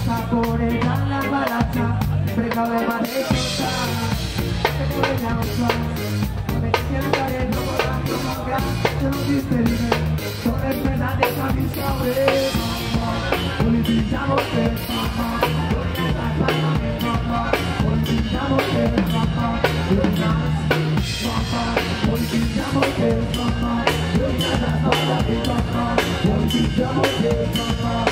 Saborea la baracha, problema de contar, te puede causar, me siento de nuevo la droga, te lo dice son enfermedades a mi saber, politizamos el papá, politizamos el papá, politizamos el papá, politizamos el papá.